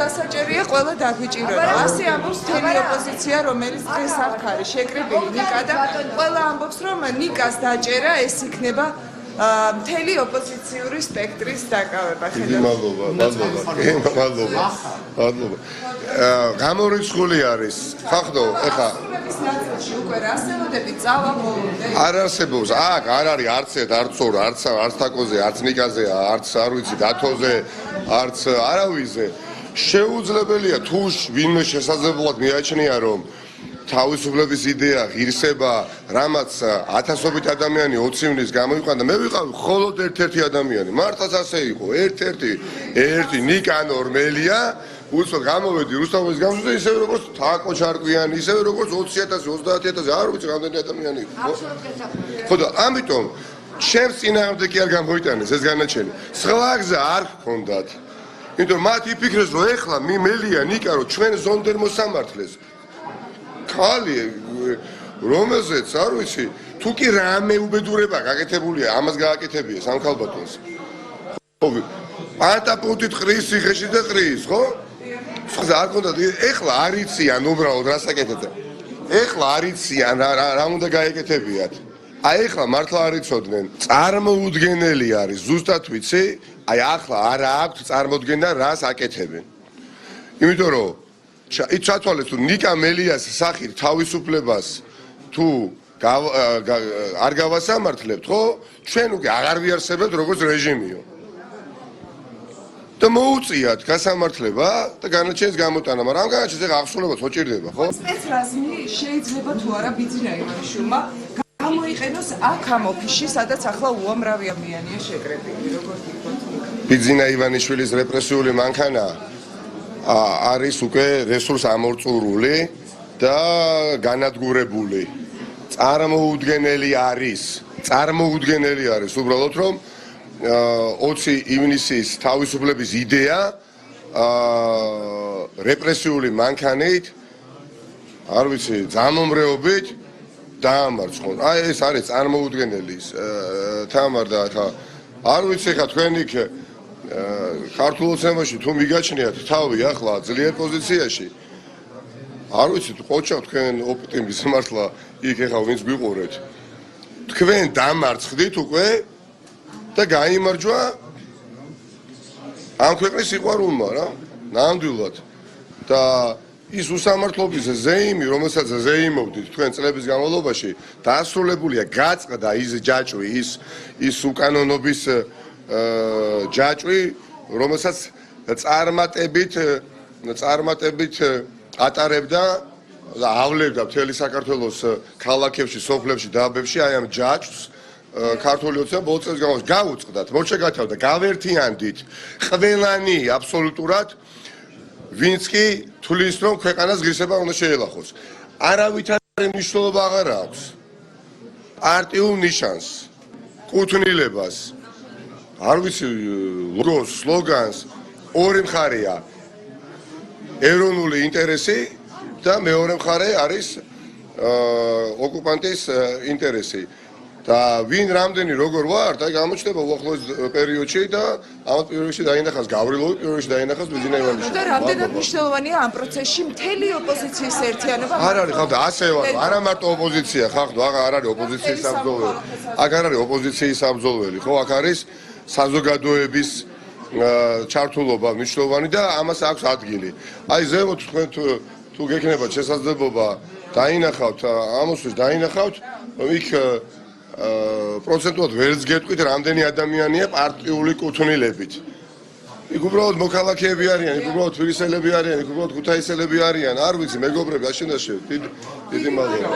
დასაჭერია ყველა დაგვიჭირება. ასე ამბობს მთელი ოპოზიცია, რომელიც დღეს აქ არის შეკრებილი ნიკა და ყველა ამბობს, რომ ნიკას დაჭერა ეს იქნება მთელი ოპოზიციური სპექტრის დაკავება. მადლობა. გამორიცხული არის. ხახდო, ეხა ნაწილში უკვე რასელოდები წავა ბოლომდე. არ არსებობს. აქ არ არის არც ერთ, არც ორ, არც თაკოზე, არც ნიკაზე, არც არ ვიცი, დათოზე, არც არავიზე. შეუძლებელია თუ ვინმე შესაძლებლად მიაჩნია რომ თავისუფლების იდეა ღირსება რამაც ათასობით ადამიანი 20 ივნის გამოიყვანდა მე ვიყავი მხოლოდ ერთ-ერთი ადამიანი მართლაც ასე იყო ერთი ნიკა ნორმელია უცბად გამოვედი რუსთავის გამზზე ისევე როგორც თაკო ჩარკვიანი ისევე როგორც 20,000 30,000 არ ვიცი რამდენი ადამიანი იყო ხო და ამიტომ ჩემს წინააღმდეგ კი არ გამოიტანეს ეს განაჩენი სხვა გზა არ გქონდათ იმიტომ მათ იფიქრეს რომ ეხლა მელია ნიკა რომ ჩვენ ზონდერ მოსამართლეს ხალი რომელზეც არ ვიცი თუ კი რამე უბედურება გაკეთებულია ამას გააკეთებია სამხალბატონს ხო პანტაპუტით ყრის ციხეში და ყრის ხო სხვა არ კონდათ ეხლა არიციან უბრალოდ რასაკეთებდა ეხლა არიციან რა უნდა გაეკეთებიათ აი ეხლა მართლა არიცოდნენ წარმოუდგენელი არის ზუსტად ვიცი აი ახლა არა აქვს წარმოდგენა რას აკეთებენ იმიტომ რომ იცათვალეს თუ ნიკა მელიას სახით თავისუფლებას თუ არ გავასამართლებთ ხო ჩვენ უკვე აღარ ვიარსებებთ როგორც რეჟიმიო და მოუწიათ გასამართლება და განაჩენს გამოტანა მაგრამ ამ განაჩენს ეხა აღსრულებას ხო ჭირდება ხო სპეცრაზმი შეიძლება თუ არა ბიძინა ივანიშვილმა გამოიყენოს აქ ამ ოფისში სადაც ახლა უამრავი ადამიანია შეკრებილი როგორც იქოთ ბიძინა ივანიშვილის რეპრესიული მანქანა არის უკვე რესურს ამორწურული და განადგურებული. წარმოუდგენელი არის უბრალოდ რომ 20 ივნისის თავისუფლების იდეა რეპრესიული მანქანით არ ვიცი ძამომრეობით დაამარცხონ. აი ეს არის წარმოუდგენელი თამარ და ხა არ ვიცი ხა თქვენ იქ ქართულ ოცნებაში თუ მიგაჩნიათ თავი ახლა ძლიერ პოზიციაში არ ვიცი თუ ყოჩავ თქვენ ოპტიმიზმს მართლა იქ ეხა ვინც გვიყურეთ თქვენ დამარცხდით უკვე და გაიმარჯვა ამ ქვეყნის სიყვარულმა რა ნამდვილად და ის უსამართლობის ზეიმი რომელსაც ზეიმობდით თქვენ წლების განმავლობაში დაასრულებულია გაწყდა ის ჯაჭვი ის უკანონობის ჯაჭვი, რომელსაც წარმატებით ატარებდა და ავლევდა მთელი საქართველოს ქალაქებში, სოფლებში, დაბებში აი ამ ჯაჭვს ქართული ოცნება ბოლო წლების განმავლობაში გაუწყდათ, მოშეგათავდა, გავერთიანდით ყველანი აბსოლუტურად ვინც კი თulis რომ ქვეყანას ღირსება უნდა შეელახოს. არავითარი მნიშვნელობა აღარ აქვს. პარტიულ ნიშანს, კუთვნილებას არ ვიცი ლოგოს, სლოგანს ორი მხარეა ეროვნული ინტერესი და მეორე მხარე არის ოკუპანტის ინტერესი და ვინ რამდენი როგორ ვართ აი გამოჩნდება უახლოეს პერიოდში და ამ პერიოდში დაინახავს გავრილოვი პერიოდში დაინახავს ბიძინა ივანიშვილი და რამდენად მნიშვნელოვანია ამ პროცესში მთელი ოპოზიციის ერთიანობა არ არის ხალხო ასე არა მარტო ოპოზიცია ხალხო არ არის ოპოზიციის საბრძოლველი აქ არ არის ოპოზიციის საბრძოლველი ხო აქ არის საზოგადოების ჩართულობა მნიშვნელოვანი და ამას აქვს ადგილი. აი ზემოთ თქვენ თუ გექნებათ შესაძლებლობა დაინახავთ ამოსვლის დაინახავთ იქ პროცენტულად ვერც გეტყვით რამდენი ადამიანია პარტიული კუთვნილებით. იქ უბრალოდ მოქალაქეები არიან, იქ უბრალოდ თბილისელები არიან, იქ უბრალოდ ქუთაისელები არიან, არ ვიცი მეგობრები აშენდაში დიდი მადლობა